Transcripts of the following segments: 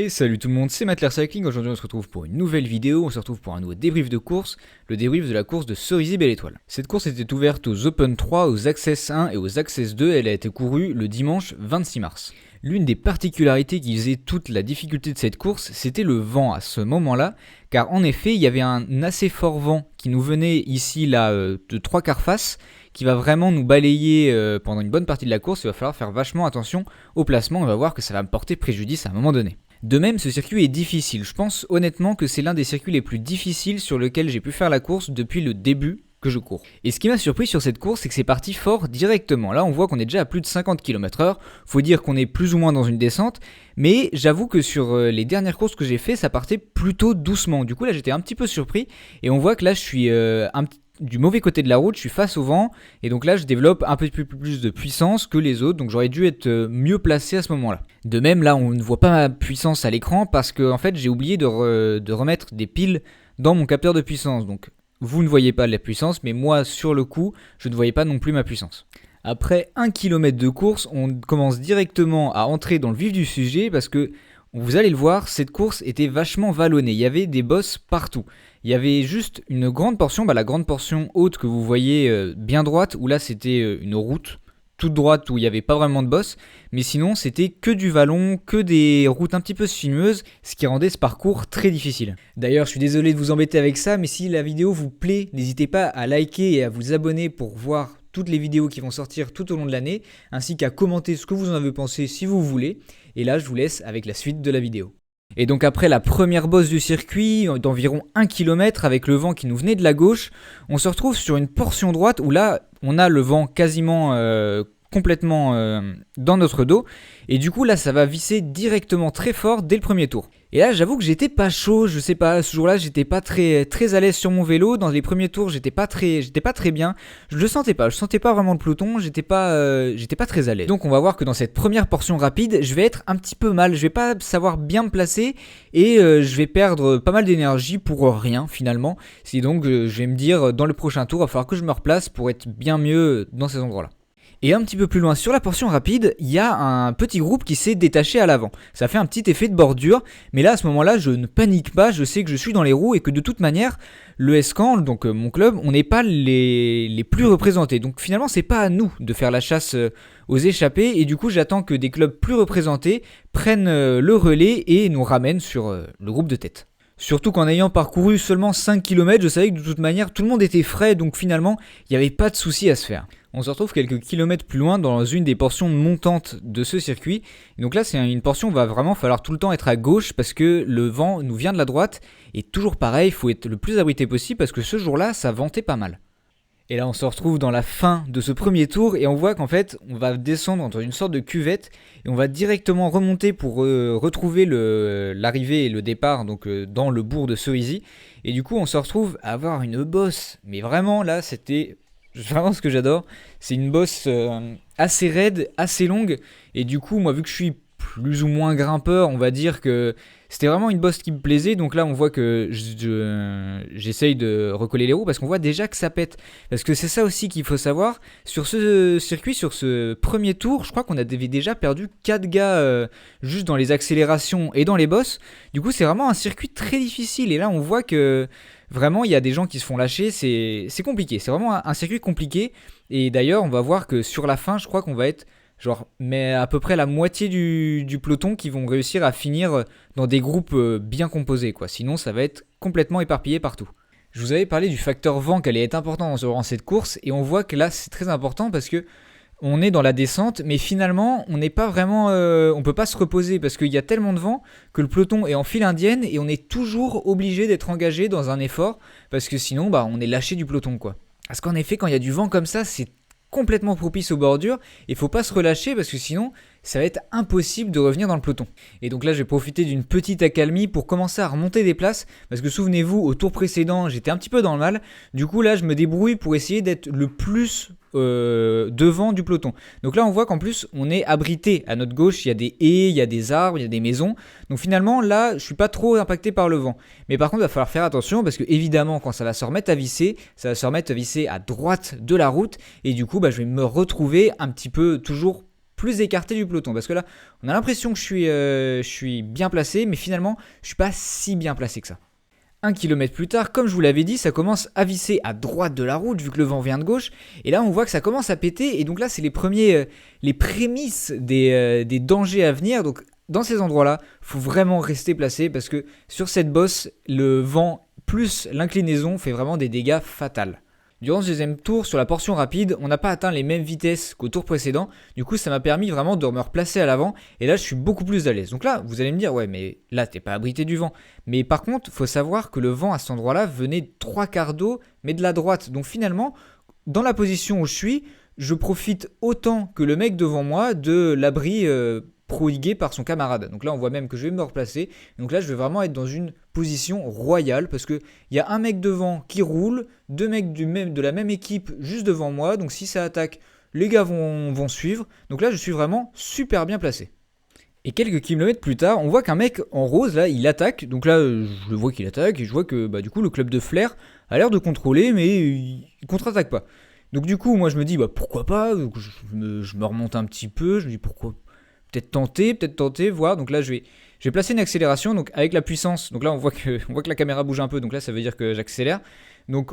Et salut tout le monde, c'est Matler Cycling. Aujourd'hui on se retrouve pour une nouvelle vidéo, on se retrouve pour un nouveau débrief de course, le débrief de la course de Cerisy-Belle-Étoile. Cette course était ouverte aux Open 3, aux Access 1 et aux Access 2, elle a été courue le dimanche 26 mars. L'une des particularités qui faisait toute la difficulté de cette course, c'était le vent à ce moment-là, car en effet il y avait un assez fort vent qui nous venait ici là de 3/4 face, qui va vraiment nous balayer pendant une bonne partie de la course. Il va falloir faire vachement attention au placement, on va voir que ça va me porter préjudice à un moment donné. De même, ce circuit est difficile. Je pense honnêtement que c'est l'un des circuits les plus difficiles sur lequel j'ai pu faire la course depuis le début que je cours. Et ce qui m'a surpris sur cette course, c'est que c'est parti fort directement. Là, on voit qu'on est déjà à plus de 50 km/h. Faut dire qu'on est plus ou moins dans une descente. Mais j'avoue que sur les dernières courses que j'ai fait, ça partait plutôt doucement. Du coup, là, j'étais un petit peu surpris. Et on voit que là, je suis du mauvais côté de la route, je suis face au vent. Et donc là, je développe un peu plus de puissance que les autres. Donc j'aurais dû être mieux placé à ce moment-là. De même, là, on ne voit pas ma puissance à l'écran parce que en fait, j'ai oublié de remettre des piles dans mon capteur de puissance. Donc, vous ne voyez pas la puissance, mais moi, sur le coup, je ne voyais pas non plus ma puissance. Après 1 km de course, on commence directement à entrer dans le vif du sujet parce que, vous allez le voir, cette course était vachement vallonnée. Il y avait des bosses partout. Il y avait juste une grande portion, la grande portion haute que vous voyez bien droite, où là c'était une route toute droite où il n'y avait pas vraiment de boss, mais sinon c'était que du vallon, que des routes un petit peu sinueuses, ce qui rendait ce parcours très difficile. D'ailleurs, je suis désolé de vous embêter avec ça, mais si la vidéo vous plaît, n'hésitez pas à liker et à vous abonner pour voir toutes les vidéos qui vont sortir tout au long de l'année, ainsi qu'à commenter ce que vous en avez pensé si vous voulez. Et là, je vous laisse avec la suite de la vidéo. Et donc après la première bosse du circuit, d'environ 1 km avec le vent qui nous venait de la gauche, on se retrouve sur une portion droite où là, on a le vent quasiment complètement dans notre dos. Et du coup là, ça va visser directement très fort dès le premier tour. Et là, j'avoue que j'étais pas chaud, je sais pas, ce jour-là, j'étais pas très à l'aise sur mon vélo. Dans les premiers tours, j'étais pas très bien. Je le sentais pas, je sentais pas vraiment le peloton, j'étais pas très à l'aise. Donc on va voir que dans cette première portion rapide, je vais être un petit peu mal, je vais pas savoir bien me placer et je vais perdre pas mal d'énergie pour rien finalement. C'est donc je vais me dire dans le prochain tour, il va falloir que je me replace pour être bien mieux dans ces endroits-là. Et un petit peu plus loin sur la portion rapide, il y a un petit groupe qui s'est détaché à l'avant. Ça fait un petit effet de bordure, mais là à ce moment-là je ne panique pas, je sais que je suis dans les roues et que de toute manière le S-Camp, donc mon club, on n'est pas les plus représentés. Donc finalement c'est pas à nous de faire la chasse aux échappés et du coup j'attends que des clubs plus représentés prennent le relais et nous ramènent sur le groupe de tête. Surtout qu'en ayant parcouru seulement 5 km, je savais que de toute manière tout le monde était frais, donc finalement il n'y avait pas de souci à se faire. On se retrouve quelques kilomètres plus loin dans une des portions montantes de ce circuit. Et donc là c'est une portion où il va vraiment falloir tout le temps être à gauche parce que le vent nous vient de la droite. Et toujours pareil, il faut être le plus abrité possible parce que ce jour-là ça ventait pas mal. Et là on se retrouve dans la fin de ce premier tour et on voit qu'en fait on va descendre dans une sorte de cuvette et on va directement remonter pour retrouver l'arrivée et le départ donc dans le bourg de Cerisy. Et du coup on se retrouve à avoir une bosse, mais vraiment là c'était vraiment ce que j'adore, c'est une bosse assez raide, assez longue et du coup moi vu que je suis plus ou moins grimpeur, on va dire que c'était vraiment une bosse qui me plaisait. Donc là on voit que j'essaye de recoller les roues parce qu'on voit déjà que ça pète. Parce que c'est ça aussi qu'il faut savoir. Sur ce circuit, sur ce premier tour, je crois qu'on avait déjà perdu 4 gars juste dans les accélérations et dans les bosses. Du coup c'est vraiment un circuit très difficile. Et là on voit que vraiment il y a des gens qui se font lâcher. C'est compliqué, c'est vraiment un circuit compliqué. Et d'ailleurs on va voir que sur la fin je crois qu'on va être mais à peu près la moitié du peloton qui vont réussir à finir dans des groupes bien composés, quoi. Sinon, ça va être complètement éparpillé partout. Je vous avais parlé du facteur vent qui allait être important durant cette course, et on voit que là, c'est très important parce que on est dans la descente, mais finalement, on n'est pas vraiment, on peut pas se reposer parce qu'il y a tellement de vent que le peloton est en file indienne et on est toujours obligé d'être engagé dans un effort parce que sinon, on est lâché du peloton, quoi. Parce qu'en effet, quand il y a du vent comme ça, c'est complètement propice aux bordures, il faut pas se relâcher parce que sinon ça va être impossible de revenir dans le peloton. Et donc là je vais profiter d'une petite accalmie pour commencer à remonter des places parce que souvenez-vous au tour précédent j'étais un petit peu dans le mal, du coup là je me débrouille pour essayer d'être le plus devant du peloton. Donc là on voit qu'en plus on est abrité à notre gauche, il y a des haies, il y a des arbres, il y a des maisons, donc finalement là je suis pas trop impacté par le vent. Mais par contre il va falloir faire attention parce que évidemment quand ça va se remettre à visser, ça va se remettre à visser à droite de la route et du coup je vais me retrouver un petit peu toujours plus écarté du peloton. Parce que là, on a l'impression que je suis bien placé, mais finalement, je suis pas si bien placé que ça. 1 kilomètre plus tard, comme je vous l'avais dit, ça commence à visser à droite de la route vu que le vent vient de gauche. Et là, on voit que ça commence à péter. Et donc là, c'est les prémices des dangers à venir. Donc dans ces endroits-là, faut vraiment rester placé parce que sur cette bosse, le vent plus l'inclinaison fait vraiment des dégâts fatals. Durant ce deuxième tour, sur la portion rapide, on n'a pas atteint les mêmes vitesses qu'au tour précédent. Du coup, ça m'a permis vraiment de me replacer à l'avant. Et là, je suis beaucoup plus à l'aise. Donc là, vous allez me dire, ouais, mais là, t'es pas abrité du vent. Mais par contre, faut savoir que le vent à cet endroit-là venait de 3/4 d'eau, mais de la droite. Donc finalement, dans la position où je profite autant que le mec devant moi de l'abri prodigué par son camarade. Donc là, on voit même que je vais me replacer. Donc là, je vais vraiment être dans une position royale parce qu'il y a un mec devant qui roule, deux mecs de la même équipe juste devant moi. Donc si ça attaque, les gars vont suivre. Donc là, je suis vraiment super bien placé. Et quelques kilomètres plus tard, on voit qu'un mec en rose, là, il attaque. Donc là, je le vois qu'il attaque et je vois que du coup, le club de Flair a l'air de contrôler, mais il contre-attaque pas. Donc du coup, moi, je me dis, pourquoi pas. Donc, je me remonte un petit peu. Je me dis, pourquoi peut-être tenter, voir. Donc là, je vais placer une accélération. Donc avec la puissance, donc là, on voit que la caméra bouge un peu. Donc là, ça veut dire que j'accélère. Donc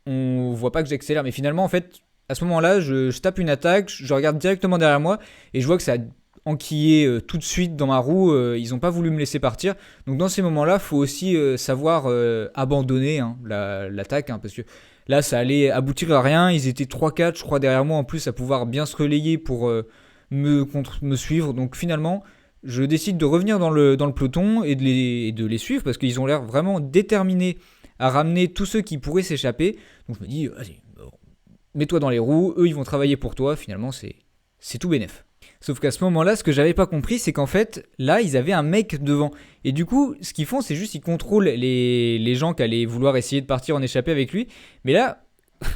on voit pas que j'accélère, mais finalement, en fait, à ce moment-là, je tape une attaque, je regarde directement derrière moi et je vois que ça a enquillé tout de suite dans ma roue. Ils n'ont pas voulu me laisser partir. Donc dans ces moments-là, il faut aussi savoir abandonner l'attaque, parce que là, ça allait aboutir à rien. Ils étaient 3-4, je crois, derrière moi en plus, à pouvoir bien se relayer pour me suivre. Donc finalement, je décide de revenir dans le peloton et de les suivre parce qu'ils ont l'air vraiment déterminés à ramener tous ceux qui pourraient s'échapper. Donc je me dis, vas-y, mets-toi dans les roues, eux ils vont travailler pour toi. Finalement, c'est tout bénef. Sauf qu'à ce moment-là, ce que j'avais pas compris, c'est qu'en fait, là, ils avaient un mec devant. Et du coup, ce qu'ils font, c'est juste qu'ils contrôlent les gens qui allaient vouloir essayer de partir en échapper avec lui. Mais là,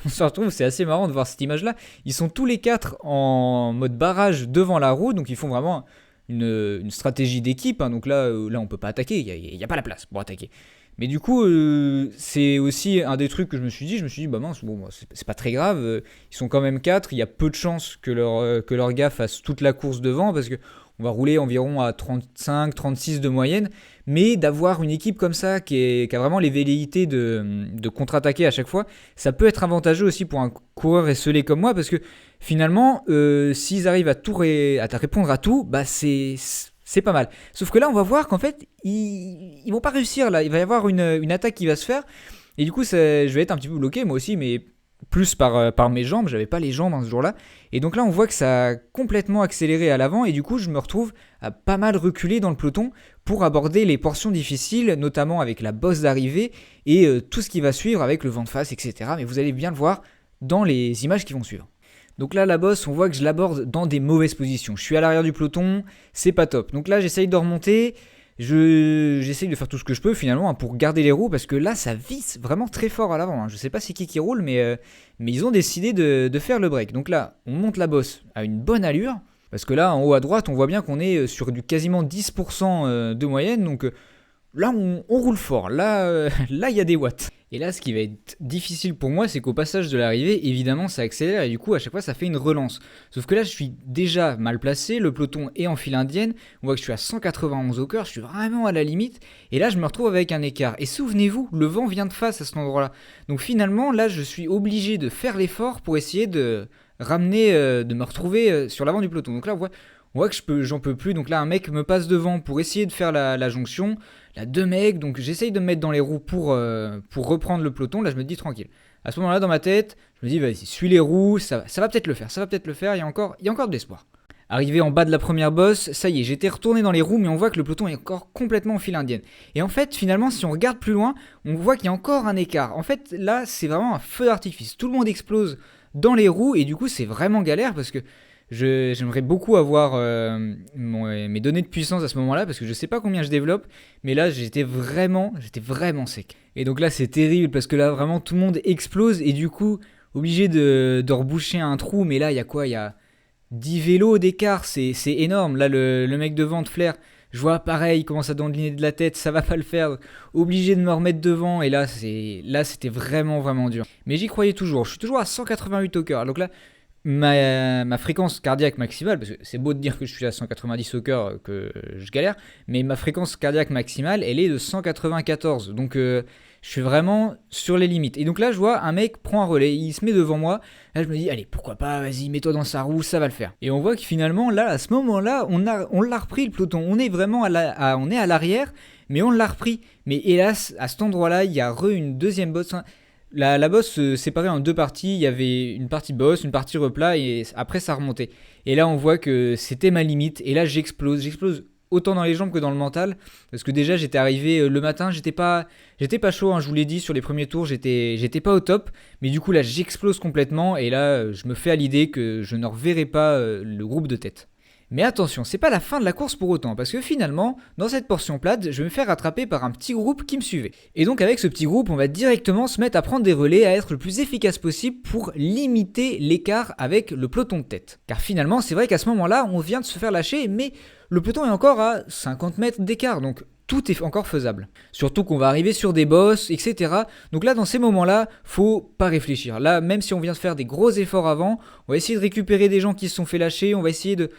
on se retrouve, c'est assez marrant de voir cette image-là. Ils sont tous les 4 en mode barrage devant la roue, donc ils font vraiment une stratégie d'équipe. Donc là, on peut pas attaquer, il n'y a pas la place pour attaquer. Mais du coup, c'est aussi un des trucs que je me suis dit, mince, c'est pas très grave, ils sont quand même 4, il y a peu de chances que leur gars fasse toute la course devant, parce que on va rouler environ à 35, 36 de moyenne, mais d'avoir une équipe comme ça qui a vraiment les velléités de contre-attaquer à chaque fois, ça peut être avantageux aussi pour un coureur esselé comme moi, parce que finalement, s'ils arrivent à répondre à tout, c'est pas mal. Sauf que là, on va voir qu'en fait, ils vont pas réussir. Là, il va y avoir une attaque qui va se faire, et du coup, je vais être un petit peu bloqué moi aussi, mais plus par mes jambes. J'avais pas les jambes ce jour-là. Et donc là, on voit que ça a complètement accéléré à l'avant, et du coup, je me retrouve à pas mal reculer dans le peloton pour aborder les portions difficiles, notamment avec la bosse d'arrivée et tout ce qui va suivre avec le vent de face, etc. Mais vous allez bien le voir dans les images qui vont suivre. Donc là, la bosse, on voit que je l'aborde dans des mauvaises positions. Je suis à l'arrière du peloton, c'est pas top. Donc là, j'essaye de remonter, j'essaye de faire tout ce que je peux finalement pour garder les roues, parce que là, ça visse vraiment très fort à l'avant. Je sais pas c'est qui roule, mais ils ont décidé de faire le break. Donc là, on monte la bosse à une bonne allure, parce que là, en haut à droite, on voit bien qu'on est sur du quasiment 10% de moyenne. Donc là, on roule fort. Là, il y a des watts. Et là, ce qui va être difficile pour moi, c'est qu'au passage de l'arrivée, évidemment, ça accélère et du coup, à chaque fois, ça fait une relance. Sauf que là, je suis déjà mal placé, le peloton est en file indienne, on voit que je suis à 191 au cœur, je suis vraiment à la limite, et là, je me retrouve avec un écart. Et souvenez-vous, le vent vient de face à cet endroit-là. Donc finalement, là, je suis obligé de faire l'effort pour essayer de ramener, de me retrouver sur l'avant du peloton. Donc là, on voit que j'en peux plus. Donc là, un mec me passe devant pour essayer de faire la jonction. Là, 2 mecs, donc j'essaye de me mettre dans les roues pour reprendre le peloton. Là, je me dis tranquille. À ce moment-là, dans ma tête, je me dis vas-y, suis les roues, ça va peut-être le faire, il y a encore de l'espoir. Arrivé en bas de la première bosse, ça y est, j'étais retourné dans les roues, mais on voit que le peloton est encore complètement en file indienne. Et en fait, finalement, si on regarde plus loin, on voit qu'il y a encore un écart. En fait, là, c'est vraiment un feu d'artifice. Tout le monde explose dans les roues, et du coup, c'est vraiment galère, parce que j'aimerais beaucoup avoir mes données de puissance à ce moment-là, parce que je sais pas combien je développe, mais là j'étais vraiment sec. Et donc là c'est terrible, parce que là vraiment tout le monde explose, et du coup obligé de reboucher un trou, mais là il y a quoi, il y a 10 vélos d'écart, c'est énorme. Là le mec devant de Flair, je vois pareil, il commence à dandiner de la tête, ça va pas le faire, obligé de me remettre devant, et là c'était vraiment dur. Mais j'y croyais toujours, je suis toujours à 188 au cœur, donc là ma fréquence cardiaque maximale, parce que c'est beau de dire que je suis à 190 au cœur, que je galère, mais ma fréquence cardiaque maximale, elle est de 194. Donc je suis vraiment sur les limites. Et donc là, je vois un mec prend un relais, il se met devant moi. Là, je me dis, allez, pourquoi pas, vas-y, mets-toi dans sa roue, ça va le faire. Et on voit que finalement, là, à ce moment-là, on l'a repris le peloton. On est vraiment on est à l'arrière, mais on l'a repris. Mais hélas, à cet endroit-là, il y a une deuxième bosse. La bosse se séparait en deux parties, il y avait une partie bosse, une partie replat, et après ça remontait. Et là on voit que c'était ma limite, et là j'explose autant dans les jambes que dans le mental, parce que déjà j'étais arrivé le matin, j'étais pas chaud, hein, je vous l'ai dit, sur les premiers tours j'étais pas au top, mais du coup là j'explose complètement, et là je me fais à l'idée que je ne reverrai pas le groupe de tête. Mais attention, c'est pas la fin de la course pour autant, parce que finalement, dans cette portion plate, je vais me faire rattraper par un petit groupe qui me suivait. Et donc avec ce petit groupe, on va directement se mettre à prendre des relais, à être le plus efficace possible pour limiter l'écart avec le peloton de tête. Car finalement, c'est vrai qu'à ce moment-là, on vient de se faire lâcher, mais le peloton est encore à 50 mètres d'écart, donc tout est encore faisable. Surtout qu'on va arriver sur des bosses, etc. Donc là, dans ces moments-là, faut pas réfléchir. Là, même si on vient de faire des gros efforts avant, on va essayer de récupérer des gens qui se sont fait lâcher, on va essayer de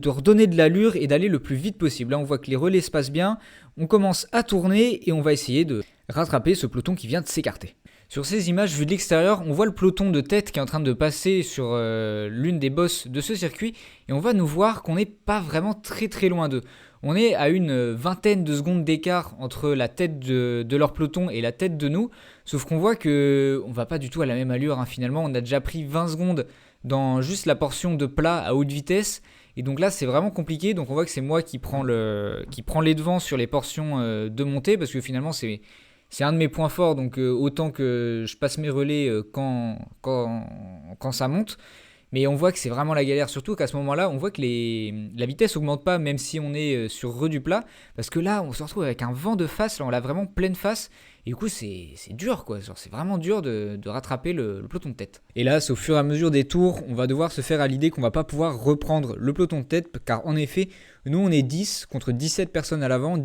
redonner de l'allure et d'aller le plus vite possible. Là, on voit que les relais se passent bien, on commence à tourner et on va essayer de rattraper ce peloton qui vient de s'écarter. Sur ces images vues de l'extérieur, on voit le peloton de tête qui est en train de passer sur l'une des bosses de ce circuit et on va nous voir qu'on n'est pas vraiment très très loin d'eux. On est à une vingtaine de secondes d'écart entre la tête de leur peloton et la tête de nous, sauf qu'on voit qu'on va pas du tout à la même allure, hein. Finalement, on a déjà pris 20 secondes dans juste la portion de plat à haute vitesse, et donc là c'est vraiment compliqué. Donc on voit que c'est moi qui prends les devants sur les portions de montée, parce que finalement c'est un de mes points forts, donc autant que je passe mes relais quand ça monte. Mais on voit que c'est vraiment la galère, surtout qu'à ce moment-là, on voit que la vitesse augmente pas, même si on est sur du plat, parce que là, on se retrouve avec un vent de face, là on l'a vraiment pleine face, et du coup c'est dur quoi, genre, c'est vraiment dur de rattraper le peloton de tête. Et là, au fur et à mesure des tours, on va devoir se faire à l'idée qu'on va pas pouvoir reprendre le peloton de tête, car en effet, nous on est 10 contre 17 personnes à l'avant,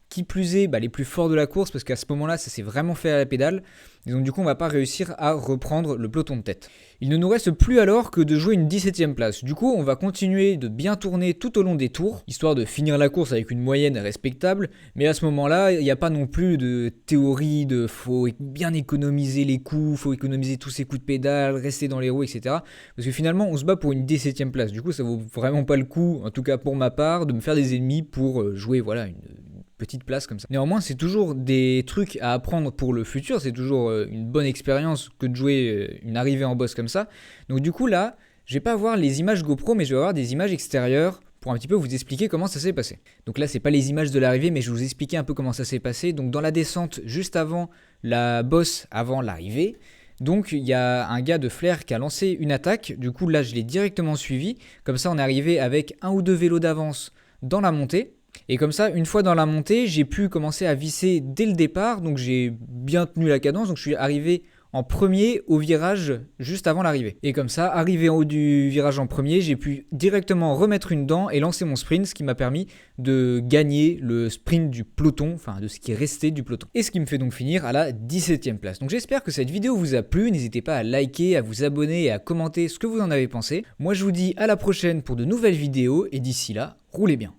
qui plus est les plus forts de la course, parce qu'à ce moment-là, ça s'est vraiment fait à la pédale. Et donc du coup, on va pas réussir à reprendre le peloton de tête. Il ne nous reste plus alors que de jouer une 17ème place. Du coup, on va continuer de bien tourner tout au long des tours, histoire de finir la course avec une moyenne respectable. Mais à ce moment-là, il n'y a pas non plus de théorie de faut bien économiser les coups, faut économiser tous ces coups de pédale, rester dans les roues, etc. Parce que finalement, on se bat pour une 17ème place. Du coup, ça vaut vraiment pas le coup, en tout cas pour ma part, de me faire des ennemis pour jouer une petite place comme ça. Néanmoins, c'est toujours des trucs à apprendre pour le futur, c'est toujours une bonne expérience que de jouer une arrivée en boss comme ça. Donc du coup là, je vais pas avoir les images GoPro, mais je vais avoir des images extérieures pour un petit peu vous expliquer comment ça s'est passé. Donc là, c'est pas les images de l'arrivée, mais je vais vous expliquer un peu comment ça s'est passé. Donc dans la descente, juste avant la bosse, avant l'arrivée, donc il y a un gars de Flair qui a lancé une attaque. Du coup là, je l'ai directement suivi. Comme ça, on est arrivé avec un ou deux vélos d'avance dans la montée. Et comme ça, une fois dans la montée, j'ai pu commencer à visser dès le départ, donc j'ai bien tenu la cadence, donc je suis arrivé en premier au virage juste avant l'arrivée. Et comme ça, arrivé en haut du virage en premier, j'ai pu directement remettre une dent et lancer mon sprint, ce qui m'a permis de gagner le sprint du peloton, enfin de ce qui est resté du peloton. Et ce qui me fait donc finir à la 17ème place. Donc j'espère que cette vidéo vous a plu, n'hésitez pas à liker, à vous abonner et à commenter ce que vous en avez pensé. Moi je vous dis à la prochaine pour de nouvelles vidéos, et d'ici là, roulez bien.